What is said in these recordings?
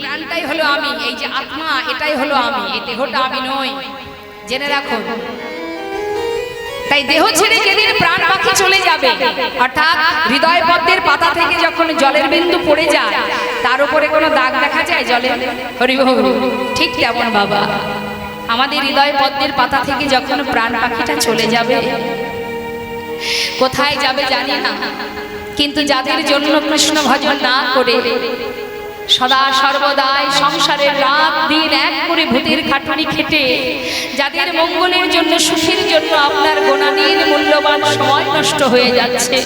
প্রাণটাই হলো আমি, এই যে আত্মা এটাই হলো আমি, এই দেহটা আমি নই, জেনে রাখো। তাই দেহ ছেড়ে যেদিন প্রাণ পাখি চলে যাবে, অর্থাৎ হৃদয় পদ্মের পাতা থেকে যখন জলের বিন্দু পড়ে যায়, তার উপরে কোনো দাগ দেখা যায় জলে? হরি বল। ঠিক তেমন বাবা, আমাদের হৃদয় পদ্মের পাতা থেকে যখন প্রাণ পাখিটা চলে যাবে, কোথায় যাবে জানি না, কিন্তু যাদের জন্য কৃষ্ণ ভজন না করে সদা সর্বদাই সংসারের রাত দিন এক করে ভূতের খাটুনি খেটে যাদের মঙ্গলের জন্য সুখের জন্য আপনার গোনাদিন মূল্যবান সময় নষ্ট হয়ে যাচ্ছে,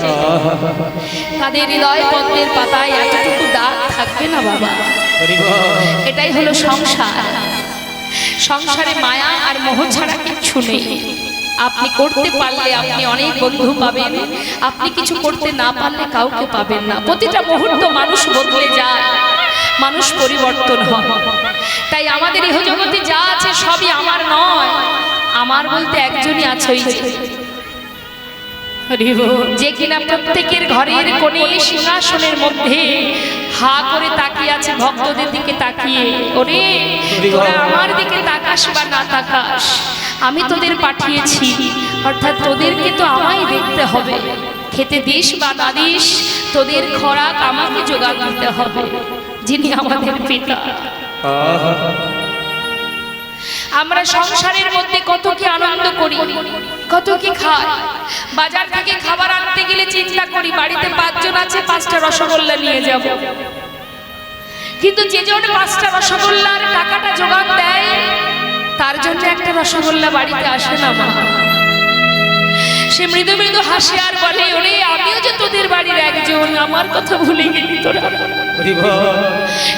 তাদের হৃদয় পদ্মের পাতায় এতটুকু দাগ থাকবে না বাবা। এটাই হলো সংসার। সংসারে মায়া আর মোহ ছাড়া কিচ্ছু নেই। আপনি করতে পারলে আপনি অনেক বন্ধু পাবেন, আপনি কিছু করতে না পারলে কাউকে পাবেন না। প্রতিটা মুহূর্ত মানুষ বদলে যায়, মানুষ পরিবর্তন হয়। তাই আমাদের এই জগতে যা আছে সবই আমার নয়, আমার বলতে একজনই আছে, যে কিনা প্রত্যেকের ঘরের কোণে সিংহাসনের মধ্যে হা করে তাকিয়ে আছে ভক্তদের দিকে তাকিয়ে। ওরে তোরা আমার দিকে তাকাস বা না তাকাস, আমি তোদের পাঠিয়েছি, অর্থাৎ তোদেরকে তো আমায় দেখতে হবে। খেতে দিস বা না দিস, তোদের খোরাক আমাকে জোগাড় দিতে হবে, যিনি আমাদের পিতা। আমরা সংসারের মধ্যে কত কি আনন্দ করি, কত কি খাই। বাজার থেকে খাবার আনতে গেলে চিন্তা করি বাড়িতে 5 জন আছে, 5টা রসগোল্লা নিয়ে যাব। কিন্তু যে জন 5টা রসগোল্লার টাকাটা জোগাড় দেয়, তার জন্য একটা রসগোল্লা বাড়িতে আসে না মা। সে মৃদু মৃদু হাসে আর বলে, ওরে আমিও যে তোদের বাড়ির একজন, আমার কথা ভুলে গেলি তোরা।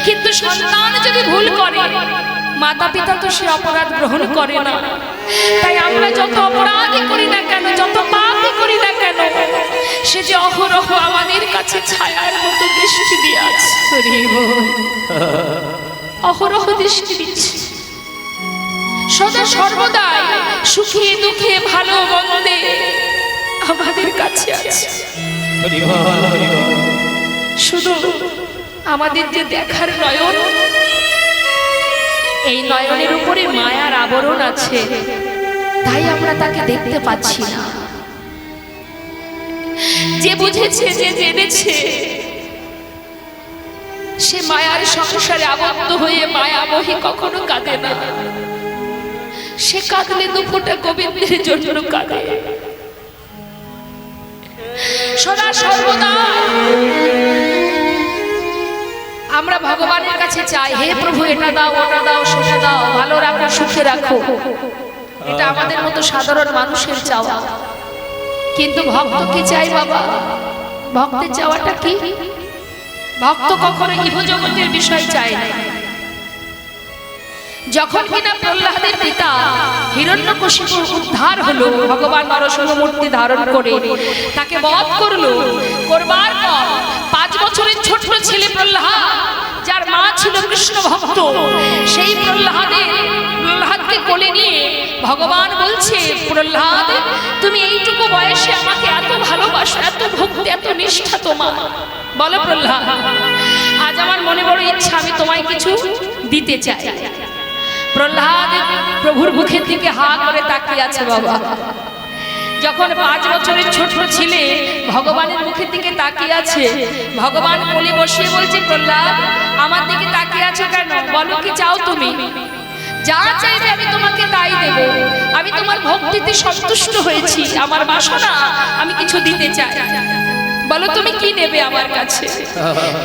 কিন্তু সন্তান যদি ভুল করে, মাতা পিতা তো সে অপরাধ গ্রহণ করে না। তাই আমরা যত অপরাধই করি না কেন, যত পাপই করি না কেন, সে যে অহরহ আমাদের কাছে ছায়ার মতো দৃষ্টি দিয়ে আছে, অহরহ দৃষ্টি দিচ্ছে। সদা সর্বদাই সুখে দুঃখে ভালো মন্দে আমাদের কাছে আছে। শুধু আমাদের যে দেখার নয়ন, এই নয়নের উপরে মায়ার আবরণ আছে, তাই আমরা তাকে দেখতে পাচ্ছি না। যে বুঝেছে, যে জেনেছে, সে মায়ার সংসারে আবদ্ধ হয়ে মায়ামোহে কখনো কাঁদে না। সে কাঁদলে 2 ফোঁটা গোবিন্দের জন্য কাঁদে। সদা সর্বদা আমরা ভগবানের কাছে চাই, হে প্রভু এটা দাও, ওটা দাও, সেটা দাও, ভালো রাখো, সুখে রাখো। এটা আমাদের মতো সাধারণ মানুষের চাওয়া। কিন্তু ভক্ত কি চাই বাবা? ভক্তের চাওয়াটা কি? ভক্ত কখনো ইহ জগতের বিষয় চায় না। যখন কিনা প্রহ্লাদের পিতা হিরণ্যকশিপুর উদ্ধার হলো, ভগবান নরসিংহ মূর্তি ধারণ করে তাকে বধ করলো। করবার পর 5 বছরের ছোট্ট ছেলে প্রহ্লাদ, যার মা ছিল কৃষ্ণ ভক্ত, সেই প্রহ্লাদকে কোলে নিয়ে ভগবান বলছে, প্রহ্লাদ তুমি এইটুকু বয়সে আমাকে এত ভালোবাসো, এত ভক্তি, এত নিষ্ঠা তোমার, বলো প্রহ্লাদ আজ আমার মনে বড় ইচ্ছা, আমি তোমায় কিছু দিতে চাই। প্রহ্লাদ প্রভুর মুখের দিকে হা করে তাকিয়ে আছে বাবা। যখন 5 বছরের ছোট ছেলে ভগবানের মুখের দিকে তাকিয়ে আছে, ভগবান কোলে বসিয়ে বলছে, প্রহ্লাদ আমার দিকে তাকিয়ে আছো কেন? বলো কি চাও তুমি? যা চাইবে আমি তোমাকে তাই দেব। আমি তোমার ভক্তিতে সন্তুষ্ট হয়েছি, আমার বাসনা আমি কিছু দিতে চাই। বলো তুমি কি নেবে আমার কাছে?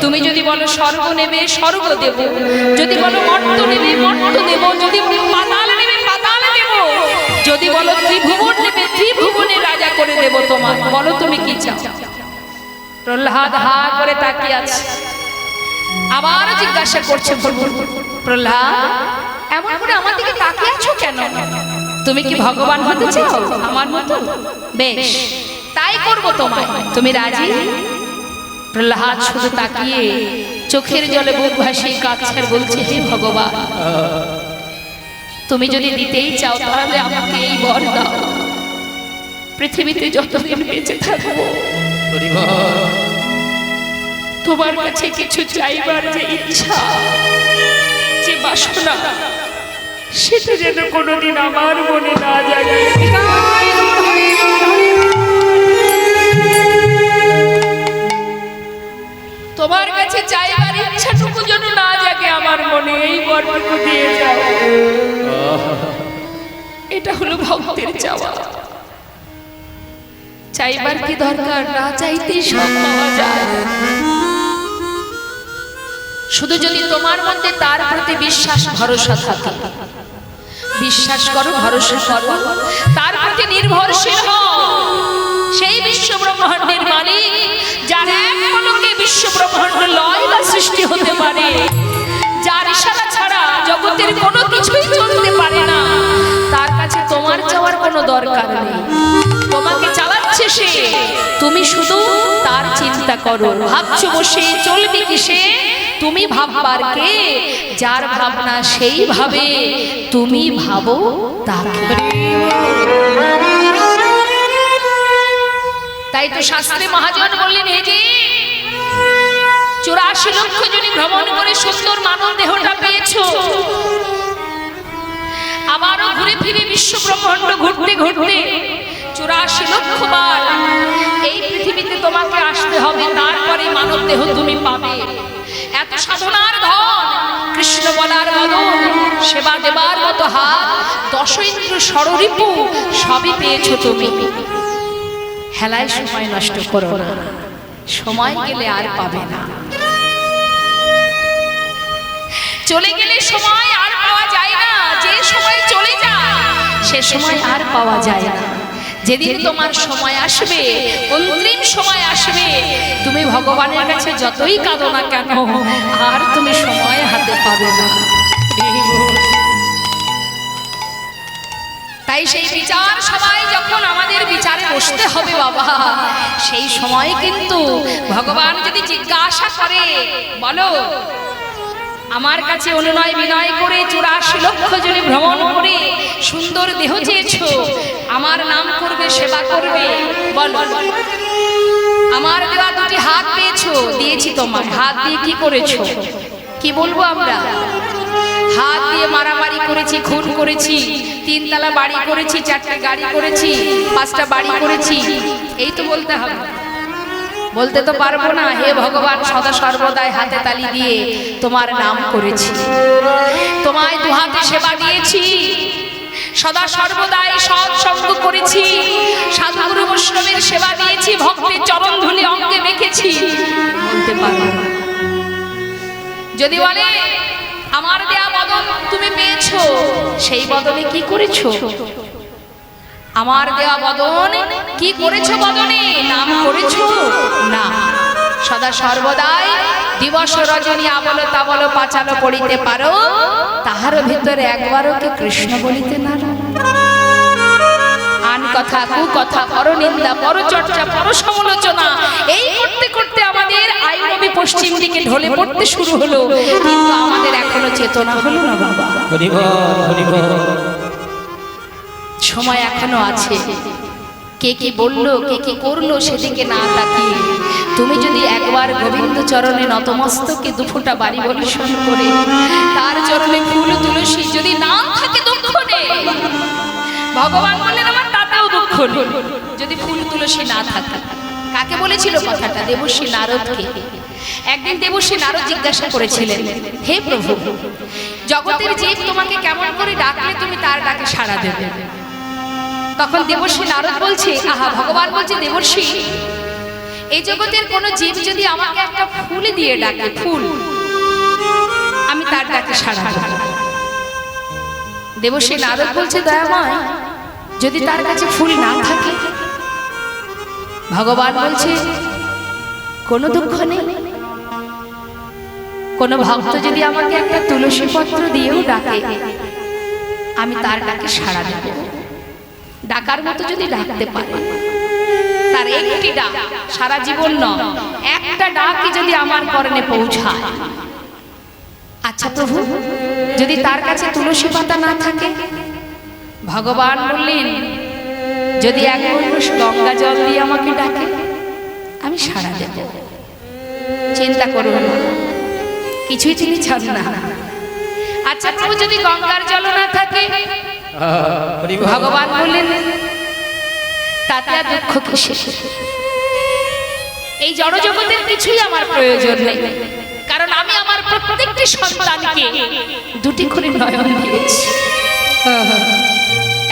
তুমি যদি বলো স্বর্গ নেবে, স্বর্গ দেব। যদি বলো মর্ত নেবে, মর্ত দেব। যদি পাতাল নেবে, পাতাল দেব। যদি বলো ত্রিভুবন নেবে, ত্রিভুবনের রাজা করে দেব তোমার। বলো তুমি কি চাও? প্রহ্লাদ হা করে তাকিয়ে আছে। আবার জিজ্ঞাসা করছে প্রহ্লাদ এমন করে আমার দিকে তাকিয়ে আছো কেন? তুমি কি ভগবান হতে চাও আমার মতো? বেশ, তাই করব তোমায়, তুমি রাজি? প্রহ্লাদ শুধু তাকিয়ে চোখের জলে বুক ভাসিয়ে কাঁদছে আর বলছে, হে ভগবান তুমি যদি দিতেই চাও তাহলে আমাকে এই বর দাও। পৃথিবীতে যতদিন বেঁচে থাকবো তোমার কাছে কিছু চাইবার যে ইচ্ছা বাসনা সেটা যেন কোনোদিন আমার মনে না জাগে। তোমার কাছে চাইবার ইচ্ছাটুকু যেন না জাগে আমার মনে, এই বরটুকু দিয়ে যাও। এটা হলো ভক্তের চাওয়া। চাইবার কি দরকার, না চাইতেই সব পাওয়া যায়। শুধু যদি তোমার মধ্যে তার প্রতি বিশ্বাস ভরসা থাকে, বিশ্বাস করো, ভরসা করো, তার প্রতি নির্ভরশীল হও। সেই বিশ্ব ব্রহ্মাণ্ডের মালিক, যার এক পলকে বিশ্ব ব্রহ্মাণ্ড লয় বা সৃষ্টি হতে পারে, যার ইশারা ছাড়া জগতের কোনো কিছুই চলতে পারে না, তার কাছে তোমার চাওয়ার কোনো দরকার নেই। তোমাকে চালাচ্ছে সে, তুমি শুধু তার চিন্তা করো। ভাবছো বসে চলবে কিসে, তুমি ভাববার কে, যার ভাবনা সেই ভাবে, তুমি ভাবো তাকে। তাই তো শাস্ত্রে মহাজন বললেন, এই যে 84 লক্ষ জনি ভ্রমণ করে সুন্দর মানব দেহটা পেয়েছো, আবারও ঘুরে ফিরে বিশ্ব ব্রহ্মাণ্ড ঘুরতে ঘুরতে 84 লক্ষ বার এই পৃথিবীতে তোমাকে আসতে হবে, তারপরে মানব দেহ তুমি পাবে। এত সাধনার ধন, কৃষ্ণ বলার বদন, সেবা দেবার মতো হাত, 10 ইন্দ্র ষড়রিপু সবই পেয়েছো তুমি। হেলায় সময় নষ্ট করো না, সময় গেলে আর পাবে না। চলে গেলে সময় আর পাওয়া যায় না, যে সময় চলে যায় সে সময় আর পাওয়া যায় না। যেদিন তোমার সময় আসবে, অন্তিম সময় আসবে, তুমি ভগবানের কাছে যতই কাঁদো না কেন, আর তুমি সময় হাতে পাবে না। তাই সেই বিচার সবাই যখন আমাদের বিচারে বসতে হবে বাবা, সেই সময় কিন্তু ভগবান যদি জিজ্ঞাসা করে, বলো আমার কাছে অনুনয় বিনয় করে 84 লক্ষ জনে ভ্রমণ করে সুন্দর দেহ চেয়েছো, আমার নাম করবে, সেবা করবে, বলো আমার দেওয়া 2টি হাত পেয়েছো, দিয়েছি তোমার, হাত দিয়ে কি করেছো? কি বলবো আমরা? হাত দিয়ে মারামারি করেছি, খুন করেছি, 3 তলা বাড়ি করেছি, 4টে গাড়ি করেছি, 5টা বাড়ি করেছি, এই তো বলতে হবে। বলতে তো পারবো না, হে ভগবান সদা সর্বদাই হাতে তালি দিয়ে তোমার নাম করেছি, তোমায় 2 হাতে সেবা দিয়েছি, সদা সর্বদাই সৎসঙ্গ করেছি, সাধুগুরু বৈষ্ণবের সেবা দিয়েছি, ভক্তের চরণ ধুলি অঙ্গে মেখেছি, বলতে পারবো না। যদি বলে আমার দেয়া বদন তুমি পেয়েছো, সেই বদনে কি করেছো? আমার দেওয়া বদন কি করেছো? বদনে নাম করেছো না। সদা সর্বদাই দিবস রজনী আবল তাবল পাচালো পড়িতে পারো, তাহার ভিতরে একবারও কি কৃষ্ণ বলিতে না। আন কথা, কু কথা, পরনিন্দা, পরচর্চা, পরসমালোচনা, এই করতে করতে আমাদের আয়ুরবি পশ্চিম দিকে ঢলে পড়তে শুরু হলো, কিন্তু আমাদের এখনো চেতনা হলো না বাবা। সময় এখনো আছে। কে কি বললো, কে কি করলো সেদিকে না তাকিয়ে তুমি যদি একবার গোবিন্দ চরণে নতমস্তকে 2 ফোঁটা বাড়ি বলি শুরু করে, তার চরণে ফুল তুলসী যদি না থাকে দুঃখ নেই। ভগবান বললেন আমার তাতেও দুঃখ নেই যদি ফুল তুলসী না থাকে। কাকে বলেছিল কথাটা? দেবর্ষী নারদকে। একদিন দেবর্ষী নারদ জিজ্ঞাসা করেছিলেন, হে প্রভু, জগতের জীব তোমাকে কেমন করে ডাকলে তুমি তার ডাকে সাড়া দেবে? তখন দেবর্ষী নারদ বলছে, আহা, ভগবান বলছে, দেবর্ষী, এই জগতের কোন জীব যদি আমাকে একটা ফুল দিয়ে ডাকে, ফুল, আমি তার ডাকে সাড়া দেব। দেবর্ষী নারদ বলছে, দয়াময়, যদি তার কাছে ফুল না থাকে? ভগবান বলছে, কোনো দুঃখ নেই। কোন ভক্ত যদি আমাকে একটা তুলসী পত্র দিয়েও ডাকে, আমি তার ডাকে সাড়া দেব। ডাকার মতো যদি ডাকতে পারে, তার একটি ডাক, সারা জীবন নয়, একটা ডাকই যদি আমার কর্ণে পৌঁছায়। আচ্ছা প্রভু, যদি তার কাছে তুলসী পাতা না থাকে? ভগবান বললেন, যদি এক কলস গঙ্গা জল দিয়ে আমাকে ডাকে, আমি সাড়া দেব। চিন্তা করুন, কিছুই তিনি চান না। আচ্ছা প্রভু, যদি গঙ্গার জল না থাকে? ভগবান বললেন, তাতে আর দুঃখ কিসের? এই জড় জগতের কিছুই আমার প্রয়োজন নেই, কারণ আমি আমার প্রত্যেকটি সন্তানকে দুটি করে নয়ন দিয়েছি।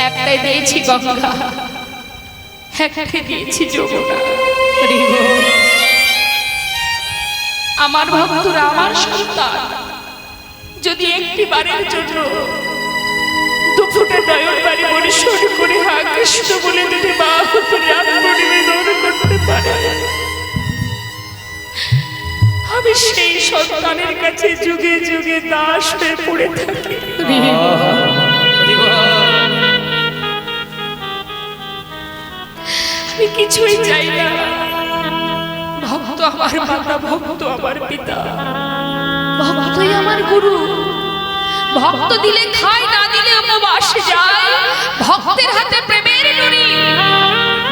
একটাই দিয়েছি গঙ্গা, একটাই দিয়েছি যমুনা। আমার ভক্তরা, আমার সন্তান যদি একটি বারের জন্য দুফুটা নয়ন বাড়ি পরিশোধ করে হা কৃষ্ণ বলে যদি বাহু তুলে আত্মনিবেদন করতে পারে, আমি সেই সন্তানের কাছে যুগে যুগে দাস হয়ে পড়ে থাকি। আমি কিছুই চাই না। ভক্ত আমার মাতা, ভক্ত আমার পিতা, ভক্তই আমার গুরু। ভক্ত দিলে খায়, না দিলে উপবাস যায়। ভক্তের হাতে প্রেমের নুড়ি।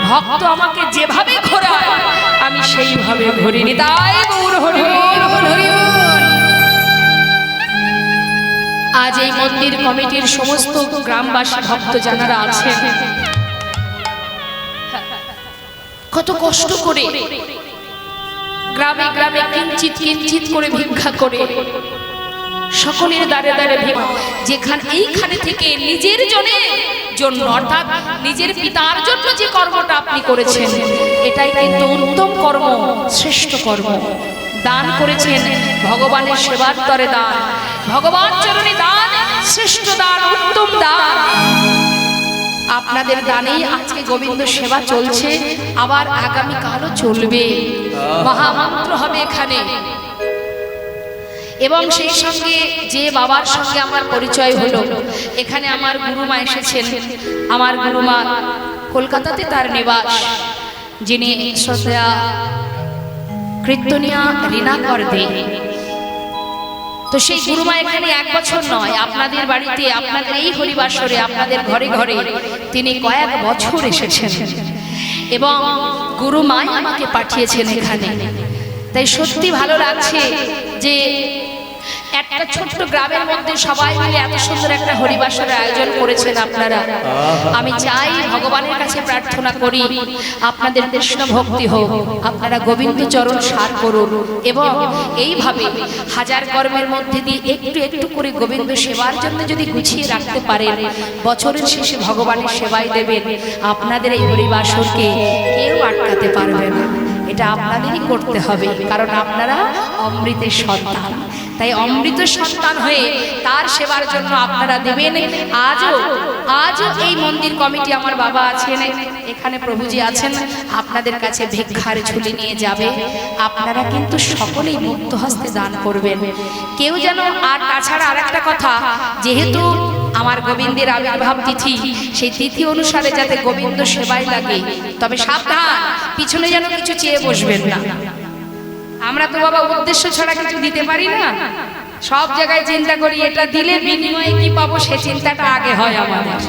ভক্ত আমাকে যেভাবে ঘোরায় আমি সেইভাবে ঘুরি। নিতাই গৌর হরি বল, হরি বল। আজ এই মন্দির কমিটির সমস্ত গ্রামবাসী ভক্ত যারা আছেন, কত কষ্ট করে গ্রামে গ্রামে কিঞ্চিত কিঞ্চিত করে ভিক্ষা করে সকলের দ্বারে দ্বারে ভিক্ষা, যেখানে এইখানে থেকে নিজের জন্য অর্থাৎ নিজের পিতার জন্য যে কর্মটা আপনি করেছেন, এটাই কিন্তু উত্তম কর্ম, শ্রেষ্ঠ কর্ম। দান করেছেন ভগবানের সেবার তরে দান, ভগবান চরণে দান, শ্রেষ্ঠ দান, উত্তম দান। আপনাদের দানেই আজকে গোবিন্দ সেবা চলছে, আবার আগামীকালও চলবে। মহামন্ত্র হবে এখানে। এবং সেই সঙ্গে যে বাবার সঙ্গে আমার পরিচয় হলো, এখানে আমার গুরুমা এসেছেন। আমার গুরুমা কলকাতাতে তার নিবাস, যিনি শ্রদ্ধা কীর্তনিয়া রীনা করদে। তো সেই গুরুমা এখানে 1 বছর নয়, আপনাদের বাড়িতে, আপনাদের এই হরিবাসরে, আপনাদের ঘরে ঘরে তিনি কয়েক বছর এসেছেন এবং গুরুমাই আমাকে পাঠিয়েছেন এখানে। তাই সত্যি ভালো লাগছে যে একটা ছোট্ট গ্রামের মধ্যে সবাই মিলে এত সুন্দর একটা হরিবাসরের আয়োজন করেছেন আপনারা। আমি চাই, ভগবানের কাছে প্রার্থনা করি, আপনাদের কৃষ্ণ ভক্তি হোক, আপনারা গোবিন্দ চরণ সার করুন এবং এইভাবে হাজার কর্মের মধ্যে দিয়ে একটু একটু করে গোবিন্দ সেবার জন্য যদি গুছিয়ে রাখতে পারেন, বছরের শেষে ভগবানের সেবায় দেবেন। আপনাদের এই হরিবাসরকে কেউ আটকাতে পারবে না, এটা আপনাদেরই করতে হবে, কারণ আপনারা অমৃতের সন্তান। তাই অমৃত সন্তান হয়ে তার সেবার জন্য আপনারা দেবেন। আজও এই মন্দির কমিটি, আমার বাবা আছেন এখানে, প্রভুজি আছেন, আপনাদের কাছে ভিক্ষার ঝুলি নিয়ে যাবে। আপনারা কিন্তু সকলেই মুক্ত হস্তে দান করবেন, কেউ যেন। আর তাছাড়া আরেকটা কথা, যেহেতু আমার গোবিন্দের আবির্ভাব তিথি, সেই তিথি অনুসারে যাতে গোবিন্দ সেবায় লাগে, তবে সাবধান, পিছনে যেন কিছু চেয়ে বসবেন না। আমরা তো বাবা উদ্দেশ্য ছাড়া কিছু দিতে পারি না, সব জায়গায় চিন্তা করি এটা দিলে বিনিময়ে কি পাবো, সে চিন্তাটা আগে হয় আমাদের।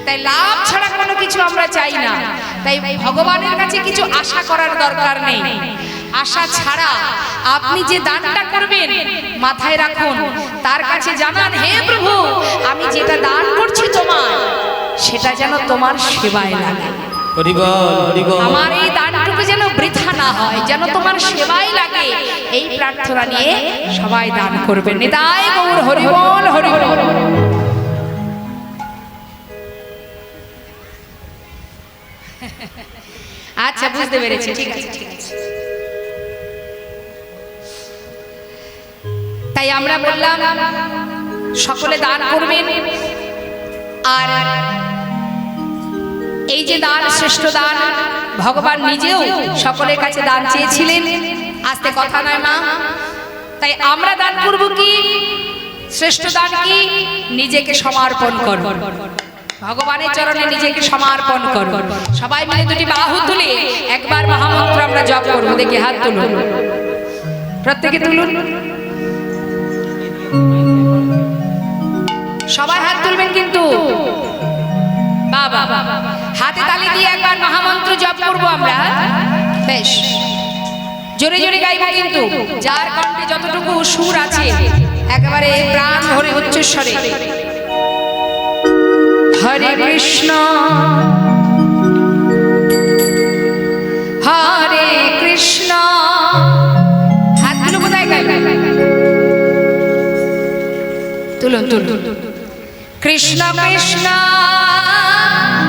তাই লাভ ছাড়া কোনো কিছু আমরা চাই না। তাই ভগবানের কাছে কিছু আশা করার দরকার নেই। আশা ছাড়া আপনি যে দানটা করবেন, মাথায় রাখুন, তার কাছে জানান, হে প্রভু, আমি যেটা দান করছি তোমার, সেটা যেন তোমার সেবায় লাগে। আমার এই দানটুকু যেন বৃথা না হয়, যেন তোমার সেবায় লাগে। এই প্রার্থনা নিয়ে সবাই দান করবেন। নিতাই গৌর হরি বল, হরি বল। আচ্ছা, বুঝতে পেরেছি, ঠিক আছে, ঠিক আছে। তাই আমরা বললাম সকলে দান করবেন। আর এই যে দান, শ্রেষ্ঠ দান, ভগবান নিজেও সকলের কাছে দান চেয়েছিলেন। আস্তে কথা নয় মা। তাই আমরা দান করব কি? শ্রেষ্ঠ দান কি? নিজেকে সমর্পণ করব, ভগবানের চরণে নিজেকে সমর্পণ করব। সবাই মিলে দুটি বাহু তুলে একবার মহামন্ত্র আমরা জপ করব। দেখি হাত তুলুন, প্রত্যেকে তুলুন, সবাই হাত তুলবেন কিন্তু। বাবা, হাতে তালি দিয়ে একবার মহামন্ত্র জপ করব আমরা। বেশ জোরে জোরে গাইব কিন্তু, যার কণ্ঠে যতটুকু সুর আছে একেবারে প্রাণ ভরে করে উচ্চস্বরে হরে কৃষ্ণ হরে কৃষ্ণ। হাতগুলো কোথায় গেল? তুলুন তুলুন। কৃষ্ণ কৃষ্ণ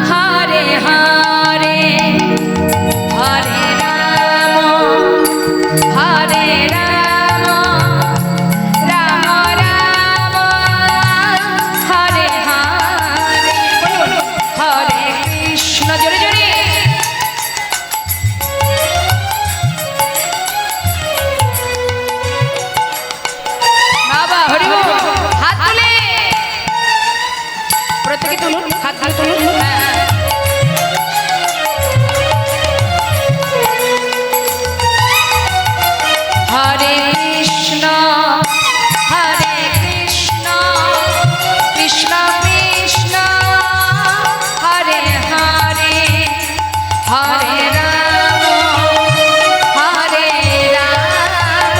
হরে হরে হরে রাম হরে রাম রাম রাম হরে হরে। হরে কৃষ্ণ জোরে জোরে। বাবা হরি বল। হাত তুলে প্রত্যেকে তুলুন, হাতগুলো তুলুন। হরে কৃষ্ণ হরে কৃষ্ণ কৃষ্ণ কৃষ্ণ হরে হরে হরে রাম হরে রাম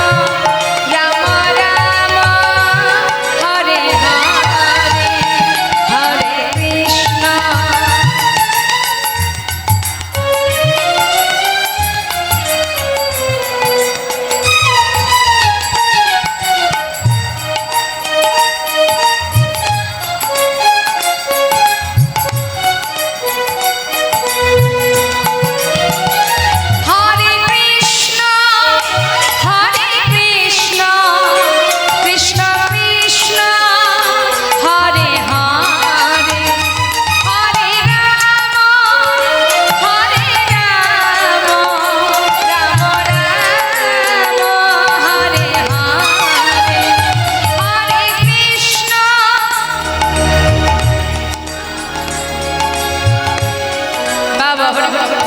রাম রাম হরে হরে হরে কৃষ্ণ। হরে কৃষ্ণ হরে কৃষ্ণ কৃষ্ণ কৃষ্ণ হরে হরে হরে রাম হরে রাম রাম রাম হরে হরে হরে কৃষ্ণ। বাবা হরে বাবা।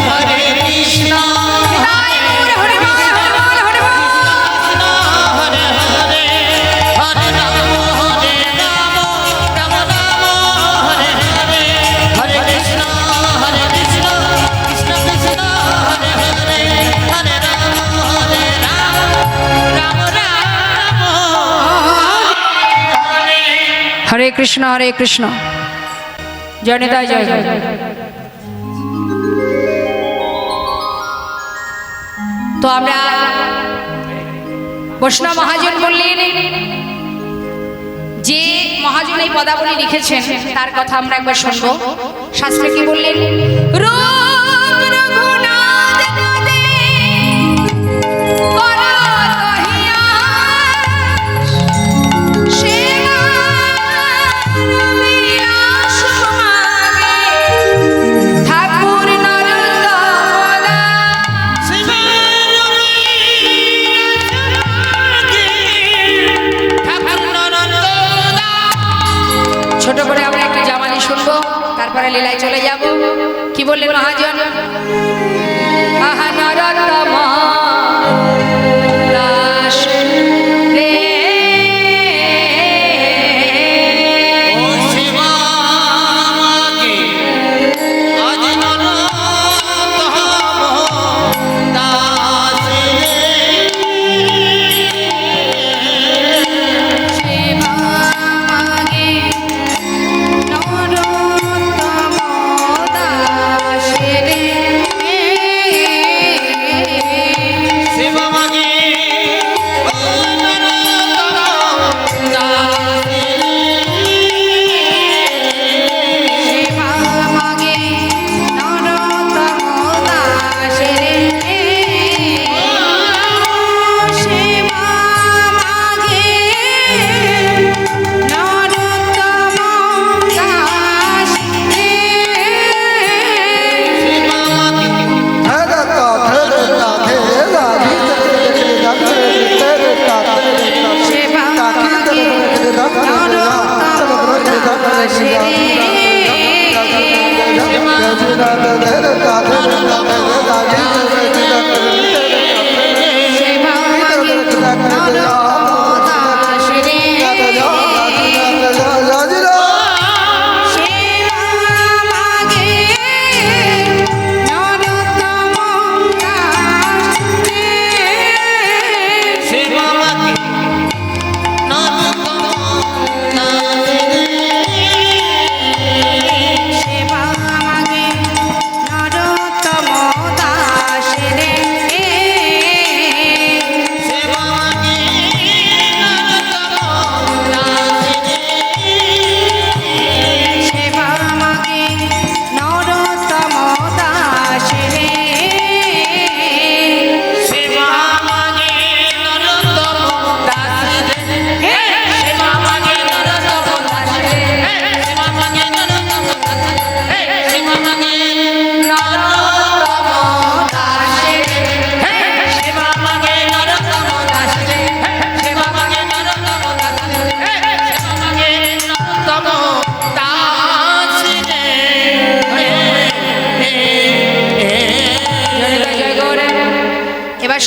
হরে কৃষ্ণ হরে বল, হরে বল, হরে বল, হরে বল। হরে হরে হরে রাম রাম রাম হরে হরে হরে কৃষ্ণ কৃষ্ণ কৃষ্ণ হরে হরে হরে রাম রাম রাম হরে কৃষ্ণ হরে কৃষ্ণ। জয় নিতাই জয় জয়। তো আমরা বৈষ্ণব মহাজন বললেন, যে মহাজন এই পদাবলী লিখেছেন তার কথা আমরা একবার শুনবো। শাস্ত্রে কি বললেন? রূপ রঘুনাথ পদে করা কহিয়া সেবা বিলাস মাগে ঠাকুর নরোত্তম দাস। ছোট করে আমরা একটু জামালি শুনবো, তারপরে লীলায় চলে যাব। কি বললেন মহাজন? আহা নরোত্তম দাস রে সেবা মাগে নরোত্তম দাস রে। সেবা মাগে নরোত্তম দাস রে। সেবা মাগে নরোত্তম দাস রে। সেবা মাগে নরোত্তম দাস রে। সেবা মাগে নরোত্তম দাস রে।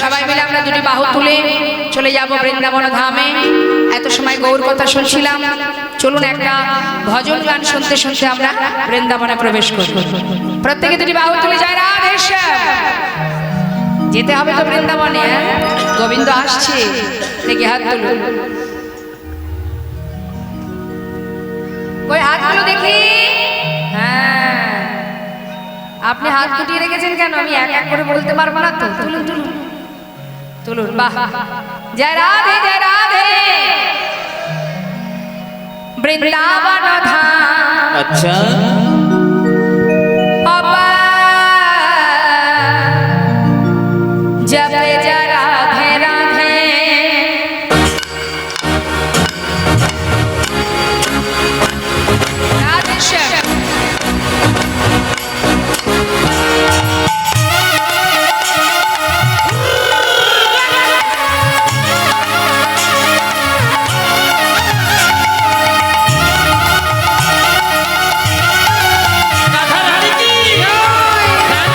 সবাই মিলে আমরা দুটি বাহু তুলে চলে যাব বৃন্দাবন ধামে। এত সময় গৌর কথা শুনছিলাম, চলুন একটা ভজন গান শুনতে শুনতে আমরা বৃন্দাবনে প্রবেশ করব। প্রত্যেকে দুটি বাহু তুলে যায় রাধেশ্যাম। যেতে হবে তো বৃন্দাবনে, গোবিন্দ আসছে। দেখি হাত তুলুন, ওই হাতগুলো দেখি। হ্যাঁ, আপনি হাত গুটিয়ে রেখেছেন কেন? আমি এক এক করে বলতে পারবো না তো। তুলুন তুলুন তুলুন। বাহ, জয় রাধে জয় রাধে। বৃন্দাবন ধাম আচ্ছা जपे जा राधे राधे। राधे श्याम। राधा रानी की श्याम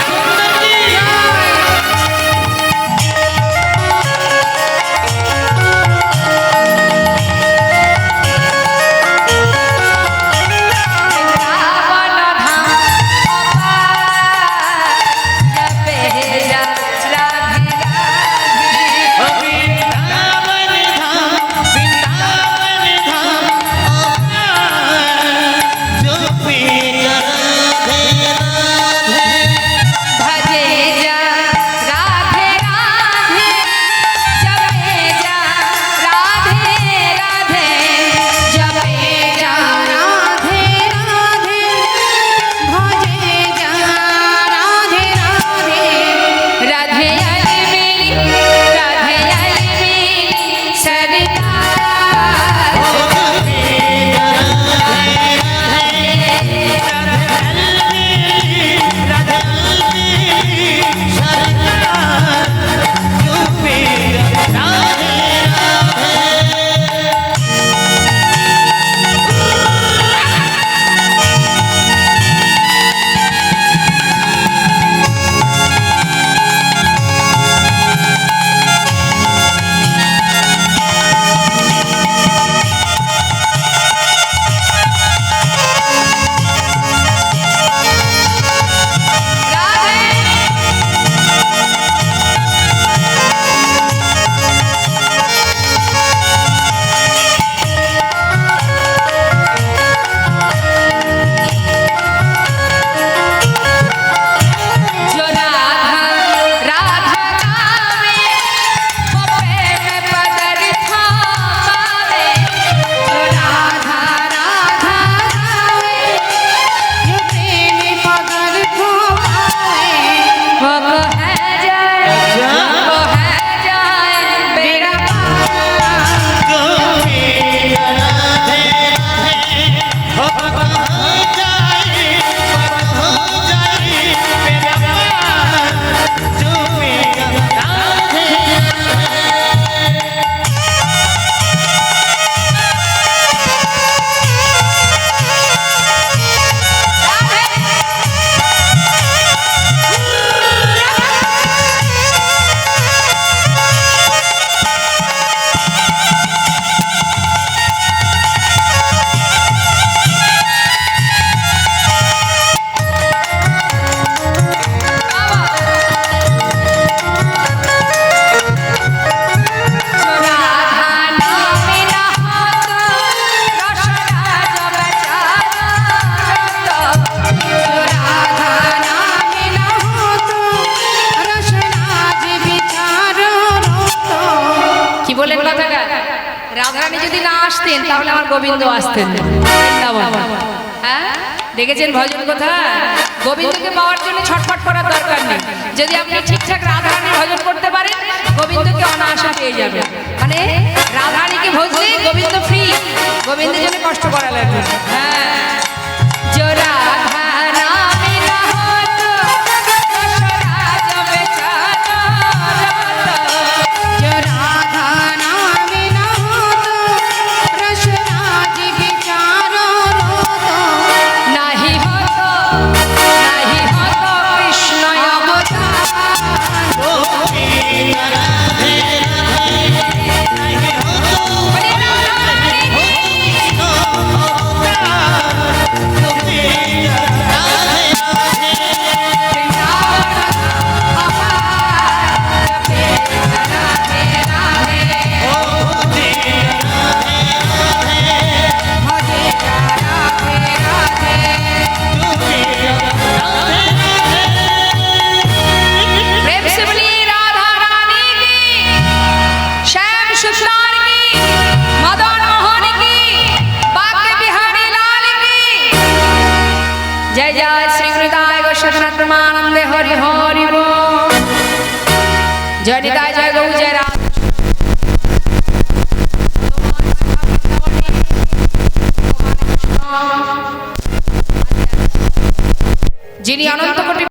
सुंदर की वृंदावन धाम जपे जा राधे राधे। वृंदावन धाम जो पिया राधे राधे भजे जा राधे राधे। जपे जा राधे राधे। जपे जा राधे राधे। भजे जा राधे राधे। राधे आई मेरी, राधे आई मेरी सरकार। जो राधा राधा गावे, वो प्रेम पदर थावे। जो राधा राधा गावे, वो प्रेम पदर थावे। वो है जाए, वो है जाए मेरा पार। जो राधा नाम ना होतो, रसना जब चारो। जो राधा नाम ना होतो, रसना जब चारो रोतो। কি বলেন কথাটা? রাধারানী যদি না আসতেন তাহলে আমার গোবিন্দ আসতেন না। বৃন্দাবন। হ্যাঁ, দেখেছেন ভজন কথা? গোবিন্দকে পাওয়ার জন্য ছটফট করার দরকার নেই। যদি আপনি ঠিকঠাক রাধারানীর ভজন করতে পারেন, গোবিন্দকে অনায়াসে পেয়ে যাবেন। মানে রাধারানীকে ভজলে গোবিন্দ ফ্রি, গোবিন্দের জন্য কষ্ট করা লাগবে না। হ্যাঁ, जो राधा नाम ना होतो, रसना जब चारो रोतो। जो राधा नाम ना होतो, रसना जब चारो रोतो। नहीं होतो कृष्ण अवतार। जय जय श्री गुरुदाय गोस्वामी परमानंदे हरि हरि बोल। जय निताय जय गौ जय राम। যিনি অনন্ত কোটি